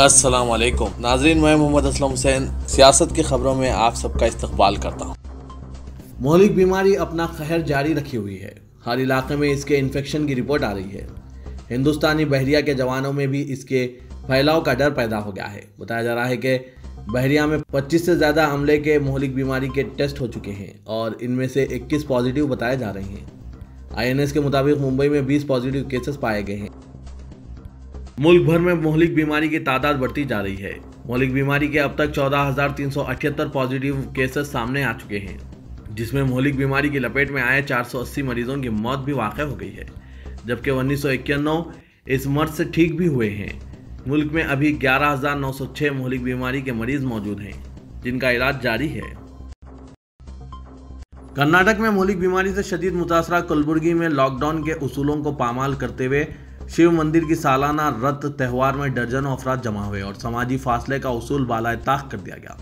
अस्सलाम वालेकुम नाज़रीन, मैं मोहम्मद असलम हुसैन सियासत की खबरों में आप सबका इस्तकबाल करता हूँ। मोहलिक बीमारी अपना कहर जारी रखी हुई है। हर इलाके में इसके इन्फेक्शन की रिपोर्ट आ रही है। हिंदुस्तानी बहरिया के जवानों में भी इसके फैलाव का डर पैदा हो गया है। बताया जा रहा है कि बहरिया में 25 से ज़्यादा अमले के मोहलिक बीमारी के टेस्ट हो चुके हैं और इनमें से 21 पॉजिटिव बताए जा रहे हैं। INS के मुताबिक मुंबई में 20 पॉजिटिव केसेस पाए गए हैं। मुल्क भर में मोहलिक बीमारी की तादाद बढ़ती जा रही है। मोहलिक बीमारी के अब तक 14,378 पॉजिटिव केसेस सामने आ चुके हैं, जिसमें मोहलिक बीमारी की लपेट में आए 480 मरीजों की मौत भी वाक़ हो गई है, जबकि 1991 इस मर्ज से ठीक भी हुए हैं। मुल्क में अभी 11,906 मोहलिक बीमारी के मरीज मौजूद हैं, जिनका इलाज जारी है। कर्नाटक में मोहलिक बीमारी से शदीद मुतासरा कलबुर्गी में लॉकडाउन के उसूलों को पामाल करते हुए शिव मंदिर की सालाना रत त्यौहार में दर्जनों अफराद जमा हुए और समाजी फासले का उसूल बालाए ताक कर दिया गया।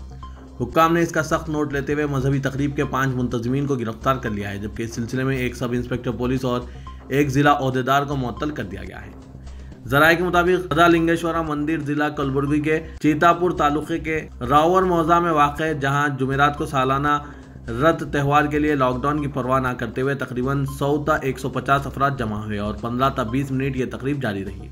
हुक्काम ने इसका सख्त नोट लेते हुए मजहबी तकरीब के 5 मुंतजमीन को गिरफ्तार कर लिया है, जबकि इस सिलसिले में एक सब इंस्पेक्टर पुलिस और एक जिला ओहदेदार को मुअत्तल कर दिया गया है। जराये के मुताबिक लिंगेश्वरा मंदिर जिला कलबुर्गी के चीतापुर तालुके के रावर मौजा में वाक़, जहाँ जुमेरात को सालाना रत त्यौहार के लिए लॉकडाउन की परवाह न करते हुए तकरीबन 100 ता 150 अफराद जमा हुए और 15 ता 20 मिनट ये तकरीब जारी रही।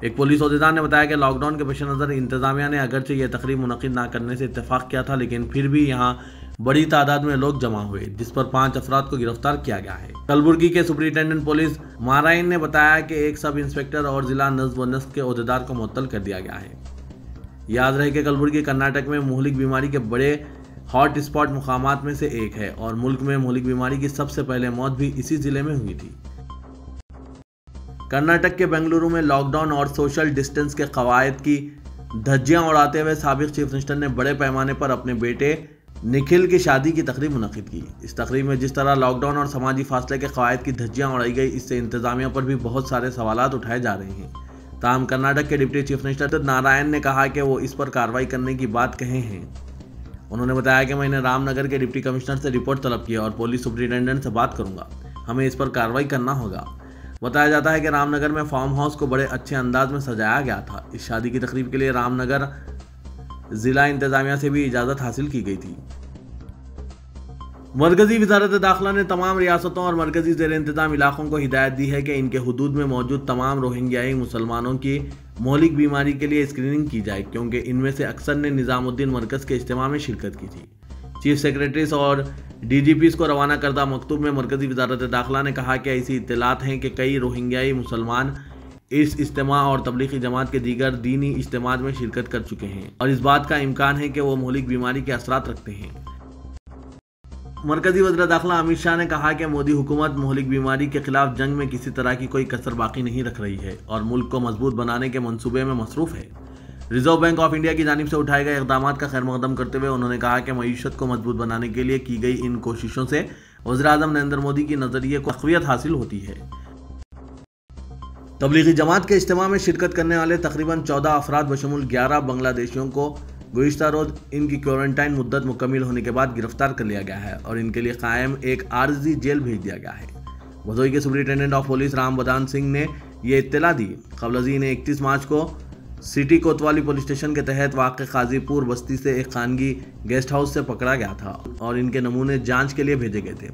एक पुलिस अहदेदार ने बताया कि लॉकडाउन के पेश नज़र इंतजामिया ने अगरचे यह तकरीब मुनक़िद न करने से इत्तेफाक किया था, लेकिन फिर भी यहाँ बड़ी तादाद में लोग जमा हुए, जिस पर 5 अफराद को गिरफ्तार किया गया है। कलबुर्गी के सुपरिटेंडेंट पुलिस माराइन ने बताया कि एक सब इंस्पेक्टर और जिला नज़्म व नस्क के अहदेदार को मुअत्तल कर दिया गया है। याद रहे कि कलबुर्गी कर्नाटक में मोहलिक बीमारी के बड़े हॉट स्पॉट मुकामात में से एक है और मुल्क में मोहलिक बीमारी की सबसे पहले मौत भी इसी जिले में हुई थी। कर्नाटक के बेंगलुरु में लॉकडाउन और सोशल डिस्टेंस के कवायद की धज्जियां उड़ाते हुए साबिक चीफ मिनिस्टर ने बड़े पैमाने पर अपने बेटे निखिल की शादी की तकरीब मुनक़िद की। इस तकरीब में जिस तरह लॉकडाउन और समाजी फासले के कवायद की धज्जियां उड़ाई गई, इससे इंतजामिया पर भी बहुत सारे सवालात उठाए जा रहे हैं। ताहम कर्नाटक के डिप्टी चीफ मिनिस्टर नारायण ने कहा कि वो इस पर कार्रवाई करने की बात कहे हैं। उन्होंने बताया कि मैंने रामनगर के डिप्टी कमिश्नर से रिपोर्ट तलब की और पुलिस सुपरिटेंडेंट से बात करूंगा, हमें इस पर कार्रवाई करना होगा। बताया जाता है कि रामनगर में फार्म हाउस को बड़े अच्छे अंदाज में सजाया गया था। इस शादी की तकरीब के लिए रामनगर जिला इंतजामिया से भी इजाज़त हासिल की गई थी। मरकजी वजारत दाखिला ने तमाम रियासतों और मरकजी ज़ेर इंतजाम इलाकों को हिदायत दी है कि इनके हुदूद में मौजूद तमाम रोहिंग्याई मुसलमानों की मोहलिक बीमारी के लिए स्क्रीनिंग की जाए, क्योंकि इनमें से अक्सर ने निज़ामुद्दीन मरकज़ के इज्तिमा में शिरकत की थी। चीफ सेक्रेटरीज और DGPs को रवाना करदा मकतूब में मरकजी वजारत दाखिला ने कहा कि ऐसी इत्तलात हैं कि कई रोहिंग्याई मुसलमान इस इज्तिमा और तबलीगी जमात के दीगर दीनी इज्तिमात में शिरकत कर चुके हैं और इस बात का इम्कान है कि वो मोहलिक बीमारी के असरात रखते हैं। मरकजी वज़ीर दाखिला अमित शाह ने कहा कि मोदी हुकूमत मोहलिक बीमारी के खिलाफ जंग में किसी तरह की कोई कसर बाकी नहीं रख रही है और मुल्क को मजबूत बनाने के मंसूबे में मसरूफ़ है। रिजर्व बैंक ऑफ इंडिया की जानिब से उठाए गए इक़दामात का खैर मकदम करते हुए उन्होंने कहा कि मईशत को मजबूत बनाने के लिए की गई इन कोशिशों से वज़ीर-ए-आज़म नरेंद्र मोदी की नज़रिए को तक़वियत हासिल होती है। तबलीगी जमात के इज्तिमा में शिरकत करने वाले तकरीबन 14 अफराद बशमुल 11 बांग्लादेशियों को गुज़िश्ता रोज़ इनकी क्वारंटाइन मुद्दत मुकम्मिल होने के बाद गिरफ्तार कर लिया गया है और इनके लिए कायम एक आर्जी जेल भेज दिया गया है। भदोही के सुपरिटेंडेंट ऑफ पुलिस राम बदान सिंह ने यह इत्तला दी। कबल ने 31 मार्च को सिटी कोतवाली पुलिस स्टेशन के तहत वाक़ काजीपुर बस्ती से एक खानगी गेस्ट हाउस से पकड़ा गया था और इनके नमूने जांच के लिए भेजे गए थे।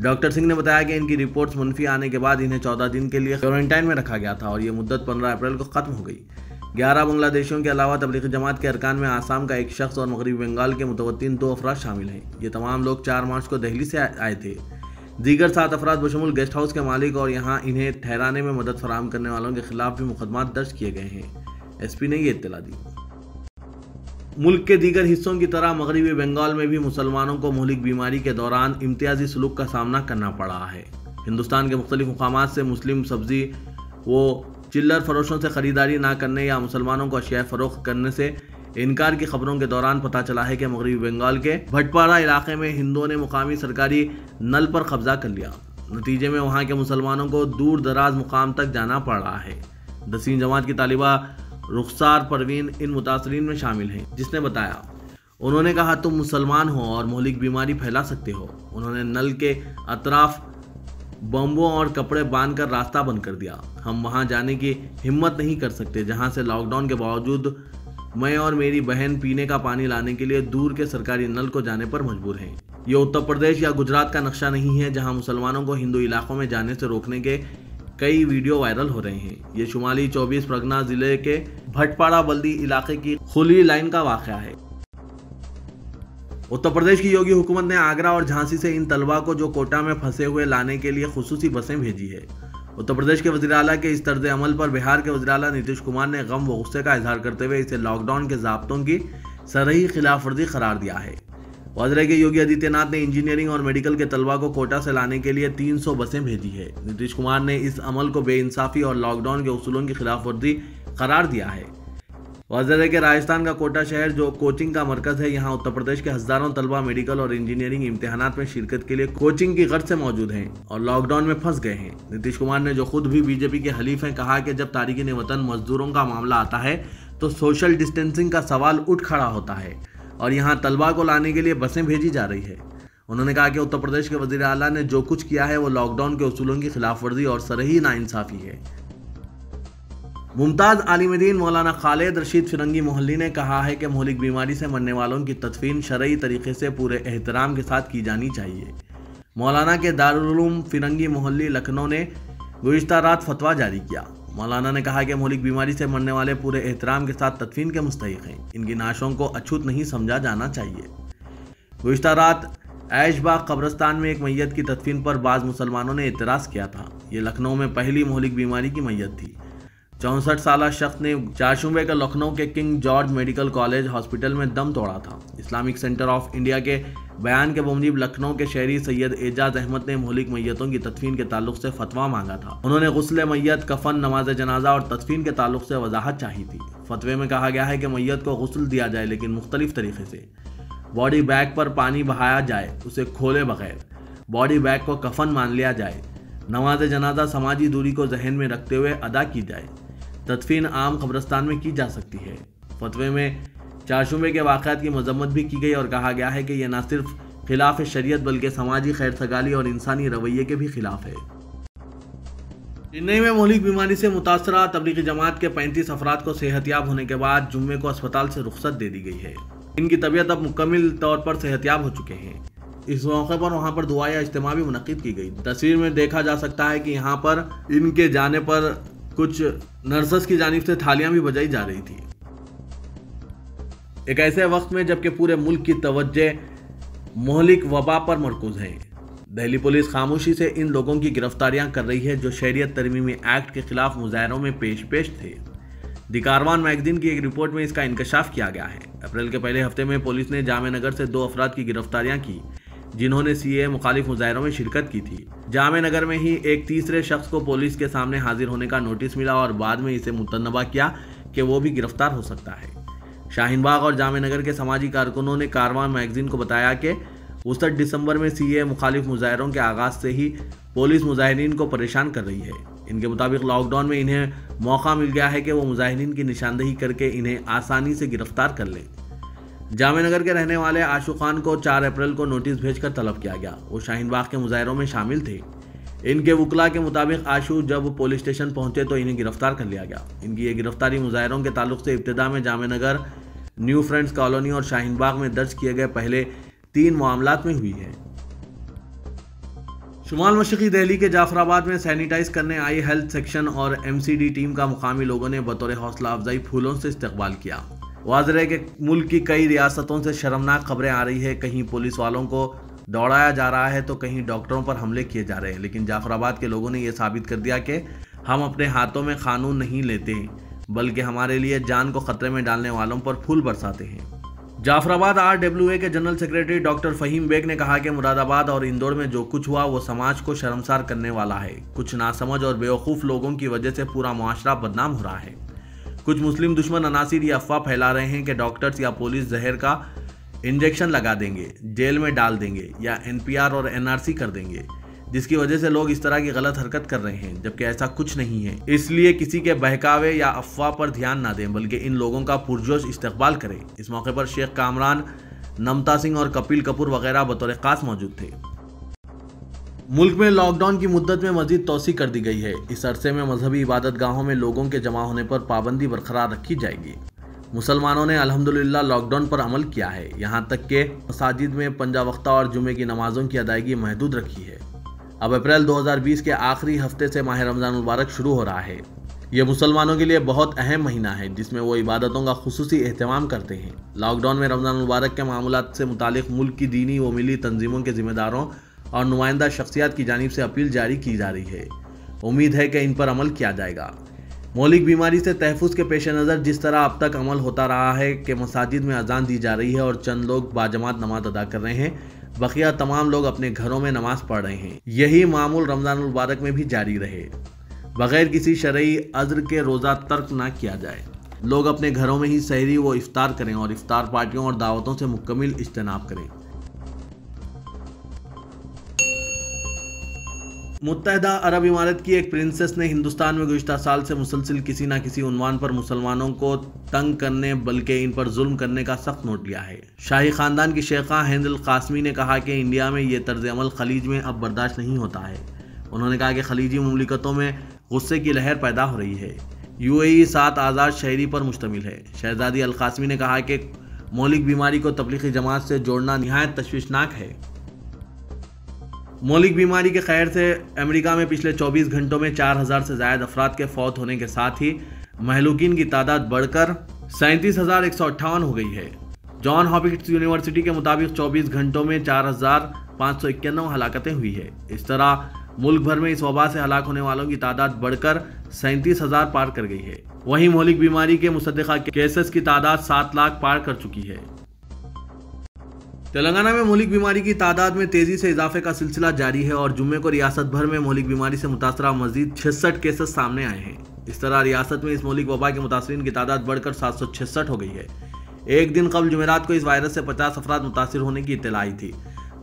डॉक्टर सिंह ने बताया कि इनकी रिपोर्ट्स मुनफी आने के बाद इन्हें 14 दिन के लिए क्वारंटाइन में रखा गया था और ये मुद्दत 15 अप्रैल को ख़त्म हो गई। 11 बांग्लादेशियों के अलावा तबलीगी जमात के अरकान में आसाम का एक शख्स और मगरबी बंगाल के मुतवत्तिन 2 अफराद शामिल हैं। ये तमाम लोग 4 मार्च को दिल्ली से आए थे। दीगर 7 अफराद बशमुल गेस्ट हाउस के मालिक और यहाँ इन्हें ठहराने में मदद फराहम करने वालों के खिलाफ भी मुकदमात दर्ज किए गए हैं। SP ने यह इत्तला दी। मुल्क के दीगर हिस्सों की तरह मगरबी बंगाल में भी मुसलमानों को मोहलिक बीमारी के दौरान इम्तियाजी सलूक का सामना करना पड़ा है। हिंदुस्तान के मुख्तलिफ मुकामात से मुस्लिम सब्जी वो चिल्लर फरोशों से ख़रीदारी ना करने या मुसलमानों को अशिया फ़रोख्त करने से इनकार की खबरों के दौरान पता चला है कि मगरबी बंगाल के भटपाड़ा इलाके में हिंदुओं ने मुकामी सरकारी नल पर कब्जा कर लिया। नतीजे में वहाँ के मुसलमानों को दूर दराज मुकाम तक जाना पड़ रहा है। 10वीं जमात की तालिबा रुखसार परवीन इन मुतासरीन में शामिल हैं, जिसने बताया, उन्होंने कहा तुम मुसलमान हो और मोहलिक बीमारी फैला सकते हो। उन्होंने नल के अतराफ बम्बों और कपड़े बांधकर रास्ता बंद कर दिया। हम वहां जाने की हिम्मत नहीं कर सकते जहां से लॉकडाउन के बावजूद मैं और मेरी बहन पीने का पानी लाने के लिए दूर के सरकारी नल को जाने पर मजबूर हैं। ये उत्तर प्रदेश या गुजरात का नक्शा नहीं है जहां मुसलमानों को हिंदू इलाकों में जाने से रोकने के कई वीडियो वायरल हो रहे हैं। ये शुमाली 24 परगना जिले के भटपाड़ा बल्दी इलाके की खुली लाइन का वाकया है। उत्तर प्रदेश की योगी हुकूमत ने आगरा और झांसी से इन तलबा को जो कोटा में फंसे हुए लाने के लिए खुसूसी बसें भेजी है। उत्तर प्रदेश के वज़ीर आला के इस तर्ज अमल पर बिहार के वज़ीर आला नीतीश कुमार ने गम व गुस्से का इजहार करते हुए इसे लॉकडाउन के ज़ाब्तों की सरही खिलाफ वर्जी करार दिया है। वज़ीर के योगी आदित्यनाथ ने इंजीनियरिंग और मेडिकल के तलबा को कोटा से लाने के लिए 300 बसें भेजी है। नीतीश कुमार ने इस अमल को बेइंसाफी और लॉकडाउन के उसूलों की खिलाफ वर्जी करार दिया है। वज़ीर के राजस्थान का कोटा शहर जो कोचिंग का मरकज है, यहाँ उत्तर प्रदेश के हजारों तलबा मेडिकल और इंजीनियरिंग इम्तिहानात में शिरकत के लिए कोचिंग की गर्ज से मौजूद हैं और लॉकडाउन में फंस गए हैं। नीतीश कुमार ने, जो खुद भी बीजेपी के हलीफ हैं, कहा कि जब तारिकीन वतन मजदूरों का मामला आता है तो सोशल डिस्टेंसिंग का सवाल उठ खड़ा होता है और यहाँ तलबा को लाने के लिए बसें भेजी जा रही है। उन्होंने कहा कि उत्तर प्रदेश के वज़ीर आला ने जो कुछ किया है वो लॉकडाउन के उसूलों की खिलाफ वर्जी और सरही नाइंसाफी है। मुमताज़ आलिम-ए-दीन मौलाना खालिद रशीद फिरंगी मोहल्ली ने कहा है कि मोहलिक बीमारी से मरने वालों की तदफीन शरई तरीके से पूरे एहतराम के साथ की जानी चाहिए। मौलाना के दारुल उलूम फिरंगी मोहल्ली लखनऊ ने गुज़िश्ता रात फतवा जारी किया। मौलाना ने कहा कि मोहलिक बीमारी से मरने वाले पूरे एहतराम के साथ तदफीन के मुस्तहिक हैं। इनकी नाशों को अछूत नहीं समझा जाना चाहिए। गुज़िश्ता रात ऐशबाग कब्रिस्तान में एक मैयत की तदफीन पर बाज़ मुसलमानों ने एतराज़ किया था। ये लखनऊ में पहली मोहलिक बीमारी की मैयत थी। 64 साला शख्स ने चारशुबे का लखनऊ के king George medical college hospital में दम तोड़ा था। इस्लामिक सेंटर ऑफ इंडिया के बयान के मुताबिक लखनऊ के शहरी सैयद एजाज अहमद ने मोहलिक मैयतों की तदफीन के ताल्लुक से फतवा मांगा था। उन्होंने गुस्ल मैयत, कफन, नमाज जनाजा और तदफीन के ताल्लुक से वजाहत चाही थी। फतवे में कहा गया है कि मैयत को गुस्ल दिया जाए, लेकिन मुख्तलिफ तरीके से। बॉडी बैग पर पानी बहाया जाए, उसे खोले बगैर। बॉडी बैग को कफन मान लिया जाए। नमाज जनाजा समाजी दूरी को जहन में रखते हुए अदा की जाए। तदफीन आम कब्रिस्तान में की जा सकती है। फतवे में चारशुबे के वाक़यात की मजम्मत भी की गई और कहा गया है कि यह न सिर्फ खिलाफ शरीयत बल्कि समाजी खैर सगाली और इंसानी रवैये के भी खिलाफ है। चेन्नई में मोहलिक बीमारी से मुतासरा तबलीगी जमात के 35 अफराद को सेहतयाब होने के बाद जुम्मे को अस्पताल से रुख्सत दे दी गई है। इनकी तबीयत अब मुकम्मल तौर पर सेहतयाब हो चुके हैं। इस मौके पर वहाँ पर दुआ या इज्तिमा भी मुनक्किद की गई। तस्वीर में देखा जा सकता है कि यहाँ पर इनके जाने पर कुछ नर्सेस की जानिब से थालियां भी बजाई जा रही थी। एक ऐसे वक्त में जबकि पूरे मुल्क की तवज्जो मोहलिक वबा पर मरकूज है, दिल्ली पुलिस खामोशी से इन लोगों की गिरफ्तारियां कर रही है जो शरीयत तरमीमी एक्ट के खिलाफ मुजाहरों में पेश थे। द कारवान मैगजीन की एक रिपोर्ट में इसका इंकशाफ किया गया है। अप्रैल के पहले हफ्ते में पुलिस ने जामे नगर से 2 अफराद की गिरफ्तारियां की जिन्होंने सीए मुखालिफ मुजाहरों में शिरकत की थी। जामे नगर में ही एक तीसरे शख्स को पुलिस के सामने हाजिर होने का नोटिस मिला और बाद में इसे मुतन्नबा किया कि वो भी गिरफ्तार हो सकता है। शाहीनबाग और जामे नगर के समाजी कारकुनों ने कारवान मैगजीन को बताया कि 59 दिसंबर में सीए मुखालिफ मुजाहरों के आगाज से ही पुलिस मुजाहिरीन को परेशान कर रही है। इनके मुताबिक लॉकडाउन में इन्हें मौका मिल गया है कि वो मुजाहिरीन की निशानदेही करके इन्हें आसानी से गिरफ्तार कर लें। जामे नगर के रहने वाले आशु खान को 4 अप्रैल को नोटिस भेजकर तलब किया गया। वो शाहीनबाग के मुजाहरों में शामिल थे। इनके वकला के मुताबिक आशु जब पुलिस स्टेशन पहुंचे तो इन्हें गिरफ्तार कर लिया गया। इनकी ये गिरफ्तारी मुजाहरों के ताल्लुक से इब्तिदा में जामे नगर, न्यू फ्रेंड्स कॉलोनी और शाहीनबाग में दर्ज किए गए पहले 3 मामलात में हुई है। शुमाल मशरक़ी दिल्ली के जाफराबाद में सैनिटाइज करने आई हेल्थ सेक्शन और MCD टीम का मुकामी लोगों ने बतौर हौसला अफजाई फूलों से इस्तकबाल किया। वाज़ेह है कि मुल्क की कई रियासतों से शर्मनाक खबरें आ रही है। कहीं पुलिस वालों को दौड़ाया जा रहा है तो कहीं डॉक्टरों पर हमले किए जा रहे हैं, लेकिन जाफराबाद के लोगों ने यह साबित कर दिया कि हम अपने हाथों में कानून नहीं लेते बल्कि हमारे लिए जान को खतरे में डालने वालों पर फूल बरसाते हैं। जाफराबाद RWA के general secretary doctor Faheem Baig ने कहा कि मुरादाबाद और इंदौर में जो कुछ हुआ वो समाज को शर्मसार करने वाला है। कुछ नासमझ और बेवकूफ़ लोगों की वजह से पूरा मुआशरा बदनाम हो रहा है। कुछ मुस्लिम दुश्मन अनासिर ये अफवाह फैला रहे हैं कि डॉक्टर्स या पुलिस जहर का इंजेक्शन लगा देंगे, जेल में डाल देंगे या NPR और NRC कर देंगे, जिसकी वजह से लोग इस तरह की गलत हरकत कर रहे हैं, जबकि ऐसा कुछ नहीं है। इसलिए किसी के बहकावे या अफवाह पर ध्यान ना दें बल्कि इन लोगों का पुरजोश इस्तकबाल करें। इस मौके पर शेख कामरान, नमता सिंह और कपिल कपूर वगैरह बतौर खास मौजूद थे। मुल्क में लॉकडाउन की मुद्दत में मजीद तोसी कर दी गई है। इस अरसे में मजहबी इबादत गाहों में लोगों के जमा होने पर पाबंदी बरकरार रखी जाएगी। मुसलमानों ने अल्हम्दुलिल्लाह लॉकडाउन पर अमल किया है। यहाँ तक कि मसाजिद में पंजा वक्ता और जुमे की नमाजों की अदायगी महदूद रखी है। अब अप्रैल 2020 के आखिरी हफ्ते से माह रमज़ान मुबारक शुरू हो रहा है। ये मुसलमानों के लिए बहुत अहम महीना है जिसमें वो इबादतों का खुसूसी एहतमाम करते हैं। लॉकडाउन में रमज़ान मुबारक के मामूलात से मुतालिक मुल्क की दीनी व मिली तंजीमों के जिम्मेदारों और नुमाइंदा शख्सियात की जानिब से अपील जारी की जा रही है। उम्मीद है कि इन पर अमल किया जाएगा। मौलिक बीमारी से तहफ़्फ़ुज़ के पेश नज़र जिस तरह अब तक अमल होता रहा है कि मसाजिद में अजान दी जा रही है और चंद लोग बाजमात नमाज अदा कर रहे हैं, बकिया तमाम लोग अपने घरों में नमाज पढ़ रहे हैं। यही मामूल रमज़ान मुबारक में भी जारी रहे, बगैर किसी शरई अज़्र के रोज़ा तर्क ना किया जाए। लोग अपने घरों में ही सहरी व इफ्तार करें और इफ्तार पार्टियों और दावतों से मुकम्मल इज्तनाब करें। मुत्तहदा अरब इमारत की एक प्रिंसेस ने हिंदुस्तान में गुज़िश्ता साल से मुसलसिल किसी न किसी उन्वान पर मुसलमानों को तंग करने बल्कि इन पर जुल्म करने का सख्त नोट लिया है। शाही खानदान की शेखा हिंद अल कासमी ने कहा कि इंडिया में ये तर्ज अमल खलीज में अब बर्दाश्त नहीं होता है। उन्होंने कहा कि खलीजी मुमलिकतों में गुस्से की लहर पैदा हो रही है। UAE 7 आज़ाद शहरी पर मुश्तमिल है। शहजादी अल कासमी ने कहा कि मौलिक बीमारी को तबलीगी जमात से जोड़ना निहायत तशवीशनाक है। मौलिक बीमारी के खैर से अमेरिका में पिछले 24 घंटों में 4000 से ज़ायद अफराद के फौत होने के साथ ही महलूकीन की तादाद बढ़कर 37,158 हो गई है। जॉन हॉपकिंस यूनिवर्सिटी के मुताबिक 24 घंटों में 4,591 हलाकतें हुई है। इस तरह मुल्क भर में इस वबा से हलाक होने वालों की तादाद बढ़कर 37,000 पार कर गई है। वहीं मौलिक बीमारी के मुसद्दिक़ा केसेस की तादाद 7 लाख पार कर चुकी है। तेलंगाना में मौलिक बीमारी की तादाद में तेजी से इजाफे का सिलसिला जारी है और जुम्मे को रियासत भर में मौलिक बीमारी से मुतासरा मजीद 66 केसेस सामने आए हैं। इस तरह रियासत में इस मौलिक वबा के मुतासरीन की तादाद बढ़कर 766 हो गई है। एक दिन कबल जुमेरात को इस वायरस से 50 अफराद मुतासिर होने की इत्तला आई थी।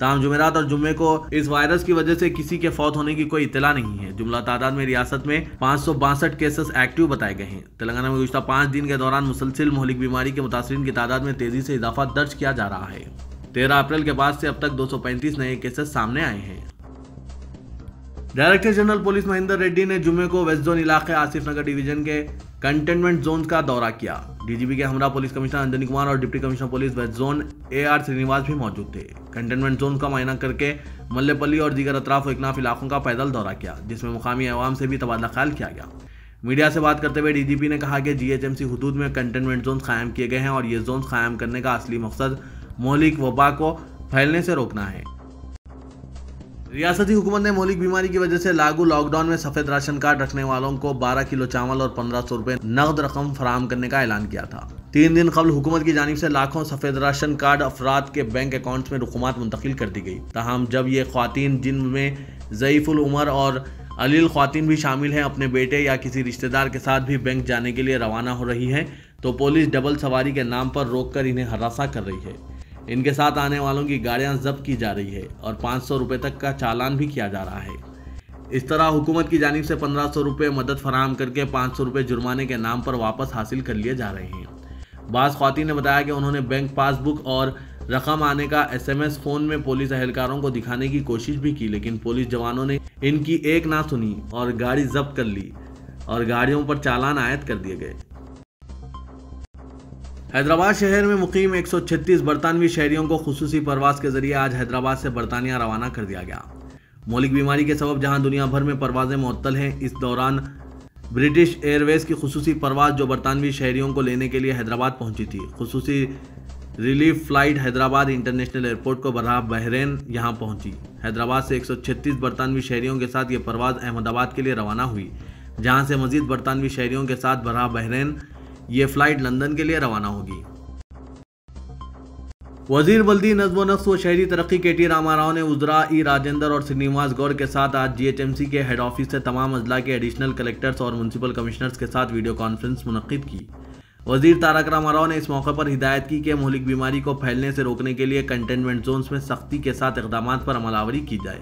ताहम जुमेरात और जुम्मे को इस वायरस की वजह से किसी के फौत होने की कोई इत्तला नहीं है। जुमला तादाद में रियासत में 562 केसेस एक्टिव बताए गए हैं। तेलंगाना में गुज़िश्ता 5 दिन के दौरान मुसलसिल मौलिक बीमारी के मुतासरीन की तादाद में तेजी से इजाफा दर्ज किया जा रहा है। 13 अप्रैल के बाद से अब तक 235 नए केसेस सामने आए हैं। Director general police Mahendra Reddy ने जुम्मे को वेस्ट जोन इलाके आसिफ नगर डिवीजन के कंटेनमेंट जोन का दौरा किया। DGP के हमरा पुलिस कमिश्नर अंजनी कुमार और deputy commissioner police west zone AR Srinivas भी मौजूद थे। कंटेनमेंट जोन का मुआयना करके मल्लेपल्ली और दीगर अतराफ व इकनाफ इलाकों का पैदल दौरा किया, जिसमें मुकामी अवाम से भी तबादला ख्याल किया गया। मीडिया से बात करते हुए DGP ने कहा कि GHMC हुदूद में कंटेनमेंट जोन कायम किए गए हैं और ये जोन कायम करने का असली मकसद मौलिक वबा को फैलने से रोकना है। रियासती हुकूमत ने मौलिक बीमारी की वजह से लागू लॉकडाउन में सफ़ेद राशन कार्ड रखने वालों को 12 किलो चावल और 1500 रुपये नकद रकम फराहम करने का ऐलान किया था। 3 दिन कबल हुकूमत की जानिब से लाखों सफ़ेद राशन कार्ड अफराद के बैंक अकाउंट्स में रुकुमात मुंतकिल कर दी गई। ताहम जब ये ख्वातीन जिनमें ज़ईफ़ुल उमर और अलील ख्वातीन भी शामिल हैं अपने बेटे या किसी रिश्तेदार के साथ भी बैंक जाने के लिए रवाना हो रही हैं, तो पुलिस डबल सवारी के नाम पर रोककर इन्हें हरासा कर रही है। इनके साथ आने वालों की गाड़ियां जब्त की जा रही है और 500 रुपये तक का चालान भी किया जा रहा है। इस तरह हुकूमत की जानिब से 1500 रुपये मदद फराहम करके 500 रुपये जुर्माने के नाम पर वापस हासिल कर लिए जा रहे हैं। बाज़ ख्वातीन ने बताया कि उन्होंने बैंक पासबुक और रकम आने का SMS फ़ोन में पुलिस अहलकारों को दिखाने की कोशिश भी की, लेकिन पुलिस जवानों ने इनकी एक ना सुनी और गाड़ी जब्त कर ली और गाड़ियों पर चालान आयद कर दिए गए। हैदराबाद शहर में मुकीम 136 बरतानवी शहरियों को खुसूसी परवाज के जरिए आज हैदराबाद से बरतानिया रवाना कर दिया गया। मौलिक बीमारी के सबब जहां दुनिया भर में परवाजें मुअत्तल हैं, इस दौरान ब्रिटिश एयरवेज की खुसूसी परवाज जो बरतानवी शहरियों को लेने के लिए हैदराबाद पहुंची थी, खुसूसी relief flight Hyderabad international airport को बराह बहरीन यहां पहुंची। हैदराबाद से 136 बरतानवी शहरियों के साथ ये परवाज अहमदाबाद के लिए रवाना हुई, जहां से मजीद बरतानवी शहरियों के साथ बराह बहरीन ये फ्लाइट लंदन के लिए रवाना होगी। वजीर बल्दी नज़्म व नक्श व शहरी तरक्की KT रामाराव ने उज़रा E राजेंद्र और श्रीनिवास गौर के साथ आज GHMC के हेड ऑफिस से तमाम अजला के एडिशनल कलेक्टर्स और म्यूनसिपल कमिश्नर्स के साथ वीडियो कॉन्फ्रेंस मुनक्किद की। वजीर तारक रामाराव ने इस मौके पर हिदायत की कि मौलिक बीमारी को फैलने से रोकने के लिए कंटेनमेंट जोन्स में सख्ती के साथ इक़दामात पर अमलावरी की जाए।